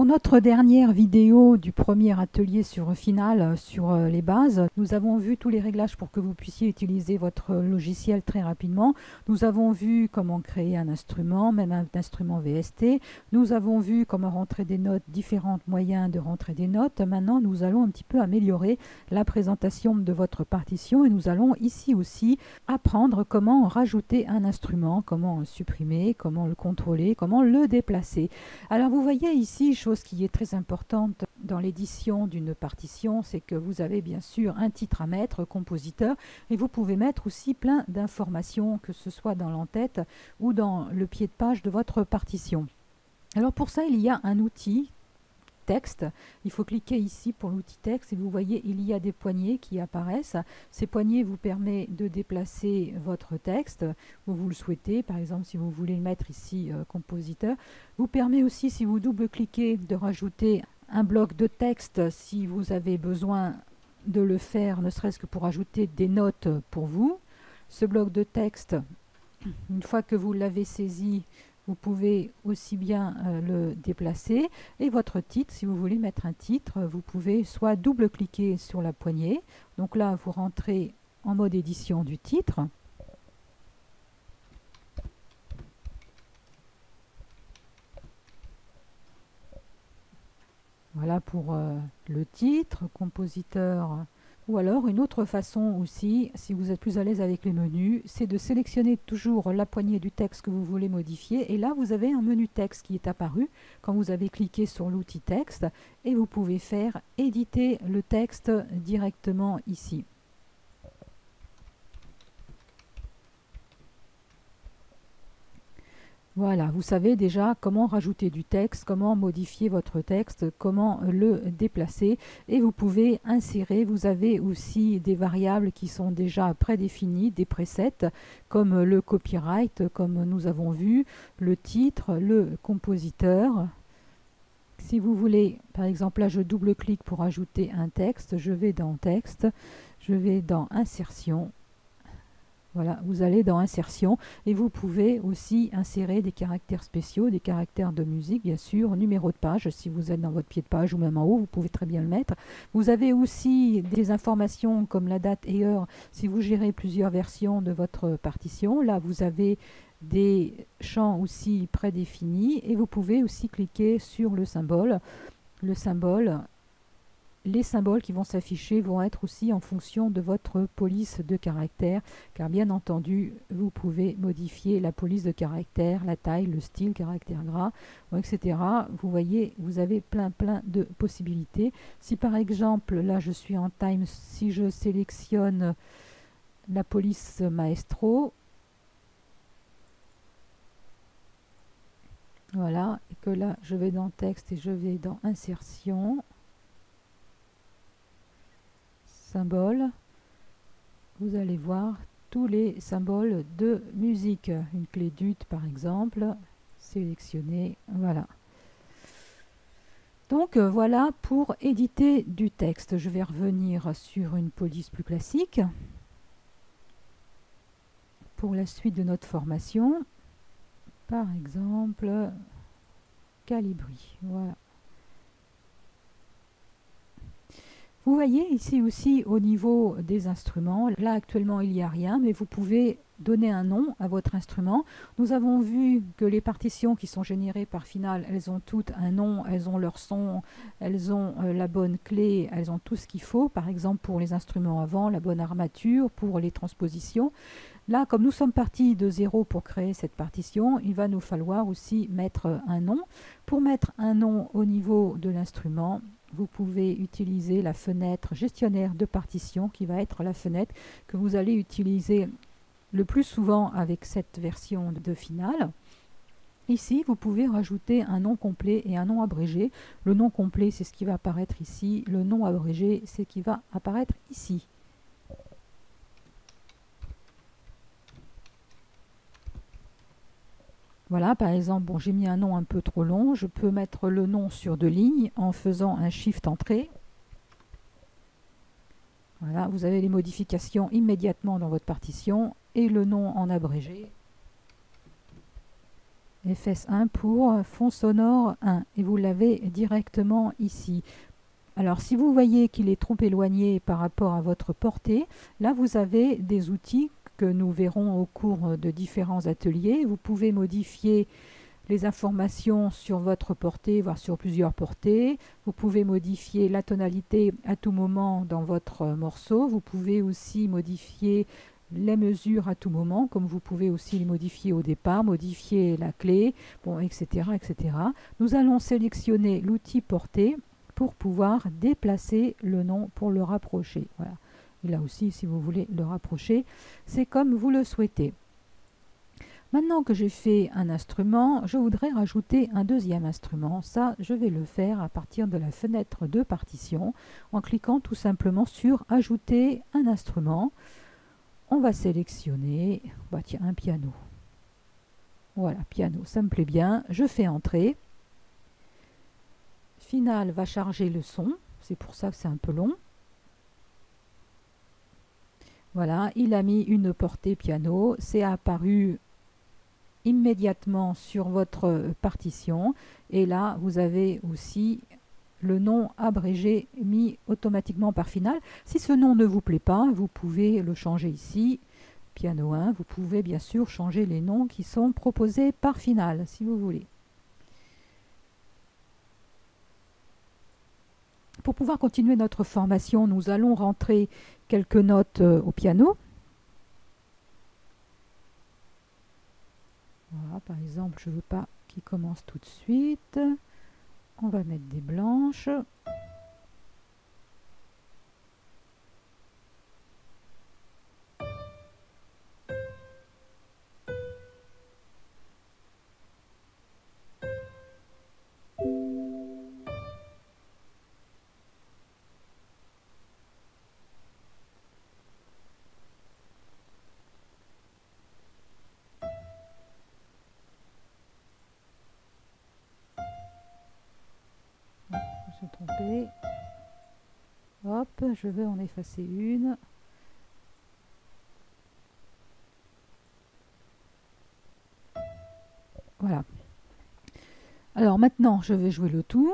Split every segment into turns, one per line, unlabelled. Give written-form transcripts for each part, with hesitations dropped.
Pour notre dernière vidéo du premier atelier sur Final, sur les bases, nous avons vu tous les réglages pour que vous puissiez utiliser votre logiciel très rapidement. Nous avons vu comment créer un instrument, même un instrument VST. Nous avons vu comment rentrer des notes, différents moyens de rentrer des notes. Maintenant, nous allons un petit peu améliorer la présentation de votre partition et nous allons ici aussi apprendre comment rajouter un instrument, comment le supprimer, comment le contrôler, comment le déplacer. Alors vous voyez ici, chose qui est très importante dans l'édition d'une partition, c'est que vous avez bien sûr un titre à mettre, compositeur, et vous pouvez mettre aussi plein d'informations, que ce soit dans l'entête ou dans le pied de page de votre partition. Alors pour ça, il y a un outil texte. Il faut cliquer ici pour l'outil texte et vous voyez il y a des poignées qui apparaissent. Ces poignées vous permettent de déplacer votre texte où vous le souhaitez. Par exemple, si vous voulez le mettre ici compositeur, vous permet aussi, si vous double-cliquez, de rajouter un bloc de texte si vous avez besoin de le faire, ne serait-ce que pour ajouter des notes pour vous. Ce bloc de texte, une fois que vous l'avez saisi, vous pouvez aussi bien le déplacer. Et votre titre, si vous voulez mettre un titre, vous pouvez soit double-cliquer sur la poignée. Donc là, vous rentrez en mode édition du titre. Voilà pour le titre, compositeur. Ou alors une autre façon aussi, si vous êtes plus à l'aise avec les menus, c'est de sélectionner toujours la poignée du texte que vous voulez modifier. Et là, vous avez un menu texte qui est apparu quand vous avez cliqué sur l'outil texte. Et vous pouvez faire éditer le texte directement ici. Voilà, vous savez déjà comment rajouter du texte, comment modifier votre texte, comment le déplacer et vous pouvez insérer, vous avez aussi des variables qui sont déjà prédéfinies, des presets comme le copyright, comme nous avons vu, le titre, le compositeur. Si vous voulez, par exemple là je double-clique pour ajouter un texte, je vais dans texte, je vais dans insertion. Voilà, vous allez dans insertion et vous pouvez aussi insérer des caractères spéciaux, des caractères de musique, bien sûr, numéro de page, si vous êtes dans votre pied de page ou même en haut, vous pouvez très bien le mettre. Vous avez aussi des informations comme la date et heure si vous gérez plusieurs versions de votre partition. Là, vous avez des champs aussi prédéfinis et vous pouvez aussi cliquer sur le symbole. Le symbole, les symboles qui vont s'afficher vont être aussi en fonction de votre police de caractère, car bien entendu, vous pouvez modifier la police de caractère, la taille, le style, caractère gras, etc. Vous voyez, vous avez plein de possibilités. Si par exemple, là je suis en time, si je sélectionne la police maestro, voilà, et que là je vais dans texte et je vais dans insertion, symboles, vous allez voir tous les symboles de musique. Une clé d'ut par exemple, sélectionnée, voilà. Donc voilà pour éditer du texte. Je vais revenir sur une police plus classique pour la suite de notre formation. Par exemple, Calibri, voilà. Vous voyez ici aussi au niveau des instruments, là actuellement il n'y a rien, mais vous pouvez donner un nom à votre instrument. Nous avons vu que les partitions qui sont générées par Final, elles ont toutes un nom, elles ont leur son, elles ont la bonne clé, elles ont tout ce qu'il faut, par exemple pour les instruments avant, la bonne armature, pour les transpositions. Là, comme nous sommes partis de zéro pour créer cette partition, il va nous falloir aussi mettre un nom. Pour mettre un nom au niveau de l'instrument, vous pouvez utiliser la fenêtre gestionnaire de partition qui va être la fenêtre que vous allez utiliser le plus souvent avec cette version de Final. Ici, vous pouvez rajouter un nom complet et un nom abrégé. Le nom complet, c'est ce qui va apparaître ici. Le nom abrégé, c'est ce qui va apparaître ici. Voilà, par exemple, bon, j'ai mis un nom un peu trop long. Je peux mettre le nom sur 2 lignes en faisant un Shift Entrée. Voilà, vous avez les modifications immédiatement dans votre partition et le nom en abrégé. FS1 pour fond sonore 1 et vous l'avez directement ici. Alors si vous voyez qu'il est trop éloigné par rapport à votre portée, là vous avez des outils que nous verrons au cours de différents ateliers. Vous pouvez modifier les informations sur votre portée, voire sur plusieurs portées. Vous pouvez modifier la tonalité à tout moment dans votre morceau. Vous pouvez aussi modifier les mesures à tout moment, comme vous pouvez aussi les modifier au départ, modifier la clé, bon, etc., etc. Nous allons sélectionner l'outil portée pour pouvoir déplacer le nom pour le rapprocher. Voilà. Et là aussi, si vous voulez le rapprocher, c'est comme vous le souhaitez. Maintenant que j'ai fait un instrument, je voudrais rajouter un deuxième instrument. Ça, je vais le faire à partir de la fenêtre de partition en cliquant tout simplement sur Ajouter un instrument. On va sélectionner bah tiens, un piano. Voilà, piano, ça me plaît bien. Je fais entrer. Final va charger le son. C'est pour ça que c'est un peu long. Voilà, il a mis une portée piano. C'est apparu immédiatement sur votre partition et là vous avez aussi le nom abrégé mis automatiquement par Final. Si ce nom ne vous plaît pas, vous pouvez le changer ici, piano 1. Vous pouvez bien sûr changer les noms qui sont proposés par Final si vous voulez. Pour pouvoir continuer notre formation, nous allons rentrer quelques notes au piano. Voilà, par exemple, je ne veux pas qu'il commence tout de suite. On va mettre des blanches. Je me suis trompée. Hop, je vais en effacer une. Voilà. Alors maintenant, je vais jouer le tout.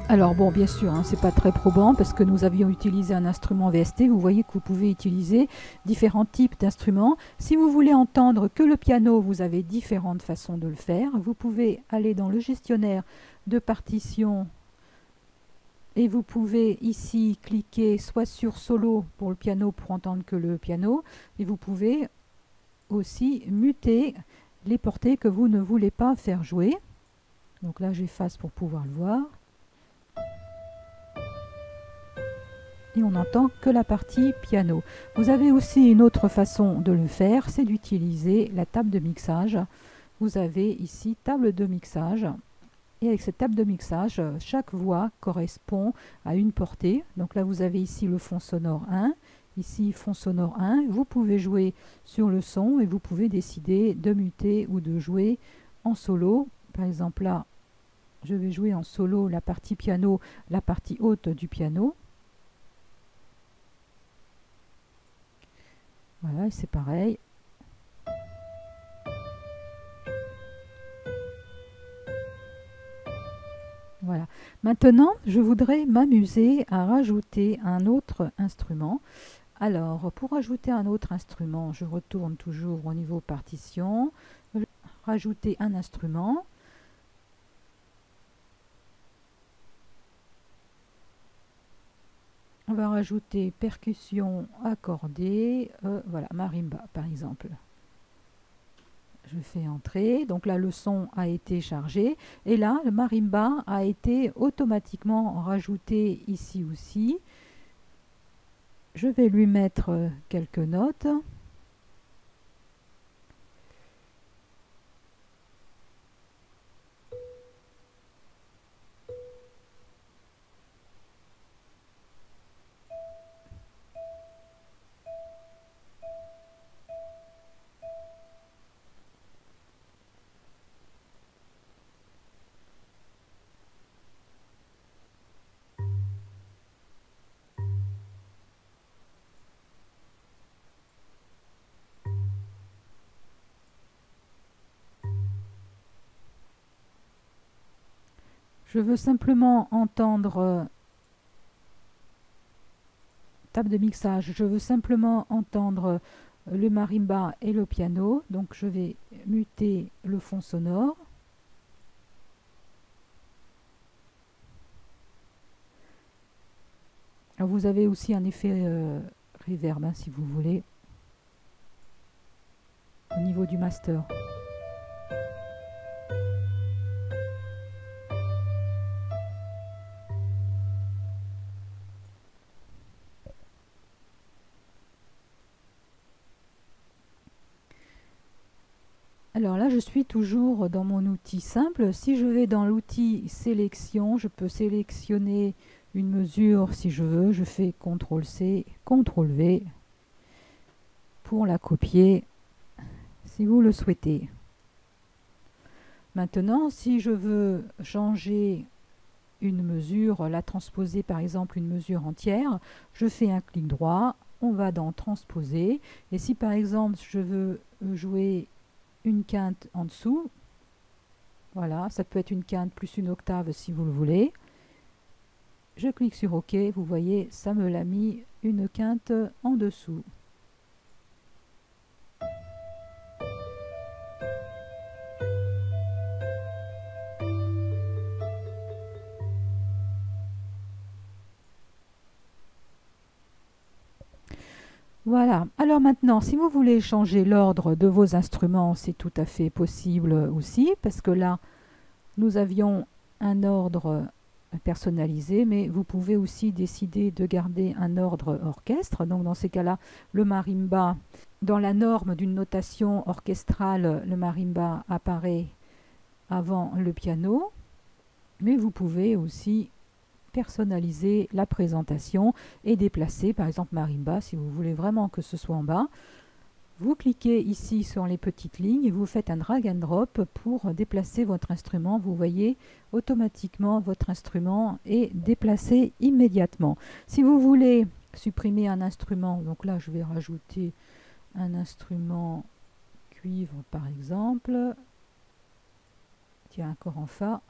Alors bon, bien sûr, hein, c'est pas très probant parce que nous avions utilisé un instrument VST. Vous voyez que vous pouvez utiliser différents types d'instruments. Si vous voulez entendre que le piano, vous avez différentes façons de le faire. Vous pouvez aller dans le gestionnaire de partition et vous pouvez ici cliquer soit sur solo pour le piano pour entendre que le piano, et vous pouvez aussi muter les portées que vous ne voulez pas faire jouer. Donc là j'efface pour pouvoir le voir. Et on n'entend que la partie piano. Vous avez aussi une autre façon de le faire, c'est d'utiliser la table de mixage. Vous avez ici table de mixage. Et avec cette table de mixage, chaque voix correspond à une portée. Donc là, vous avez ici le fond sonore 1, ici fond sonore 1. Vous pouvez jouer sur le son et vous pouvez décider de muter ou de jouer en solo. Par exemple, là, je vais jouer en solo la partie piano, la partie haute du piano. Voilà, c'est pareil. Voilà. Maintenant, je voudrais m'amuser à rajouter un autre instrument. Alors, pour ajouter un autre instrument, je retourne toujours au niveau partition. Rajouter un instrument. On va rajouter percussion accordée, voilà, marimba par exemple. Je fais entrer, donc là le son a été chargé et là le marimba a été automatiquement rajouté ici aussi. Je vais lui mettre quelques notes. Je veux simplement entendre table de mixage, je veux simplement entendre le marimba et le piano, donc je vais muter le fond sonore. Alors vous avez aussi un effet reverb hein, si vous voulez au niveau du master. Alors là, je suis toujours dans mon outil simple. Si je vais dans l'outil sélection, je peux sélectionner une mesure si je veux. Je fais CTRL-C, CTRL-V pour la copier si vous le souhaitez. Maintenant, si je veux changer une mesure, la transposer par exemple une mesure entière, je fais un clic droit, on va dans transposer. Et si par exemple je veux jouer une quinte en dessous, voilà, ça peut être une quinte plus une octave si vous le voulez. Je clique sur OK, vous voyez, ça me l'a mis une quinte en dessous. Voilà, alors maintenant, si vous voulez changer l'ordre de vos instruments, c'est tout à fait possible aussi, parce que là, nous avions un ordre personnalisé, mais vous pouvez aussi décider de garder un ordre orchestre. Donc dans ces cas-là, le marimba, dans la norme d'une notation orchestrale, le marimba apparaît avant le piano, mais vous pouvez aussi personnaliser la présentation et déplacer par exemple marimba si vous voulez vraiment que ce soit en bas. Vous cliquez ici sur les petites lignes et vous faites un drag and drop pour déplacer votre instrument. Vous voyez automatiquement votre instrument est déplacé immédiatement. Si vous voulez supprimer un instrument, donc là je vais rajouter un instrument cuivre par exemple, tiens un cor en fa,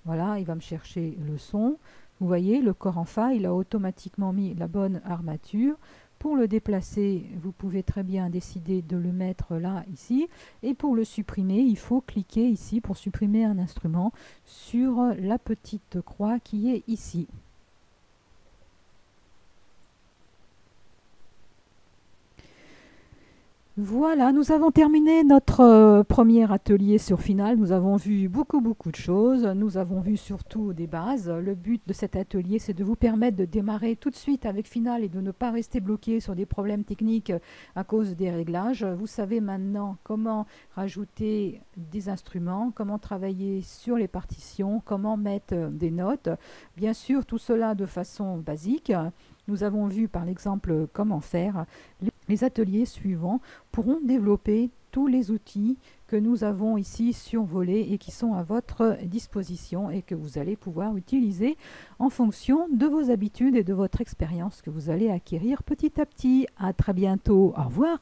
voilà, il va me chercher le son. Vous voyez, le corps en fa, il a automatiquement mis la bonne armature. Pour le déplacer, vous pouvez très bien décider de le mettre là, ici. Et pour le supprimer, il faut cliquer ici pour supprimer un instrument sur la petite croix qui est ici. Voilà, nous avons terminé notre premier atelier sur Final. Nous avons vu beaucoup de choses. Nous avons vu surtout des bases. Le but de cet atelier, c'est de vous permettre de démarrer tout de suite avec Final et de ne pas rester bloqué sur des problèmes techniques à cause des réglages. Vous savez maintenant comment rajouter des instruments, comment travailler sur les partitions, comment mettre des notes. Bien sûr, tout cela de façon basique. Nous avons vu par l'exemple comment faire. Les ateliers suivants pourront développer tous les outils que nous avons ici survolés et qui sont à votre disposition et que vous allez pouvoir utiliser en fonction de vos habitudes et de votre expérience que vous allez acquérir petit à petit. À très bientôt. Au revoir.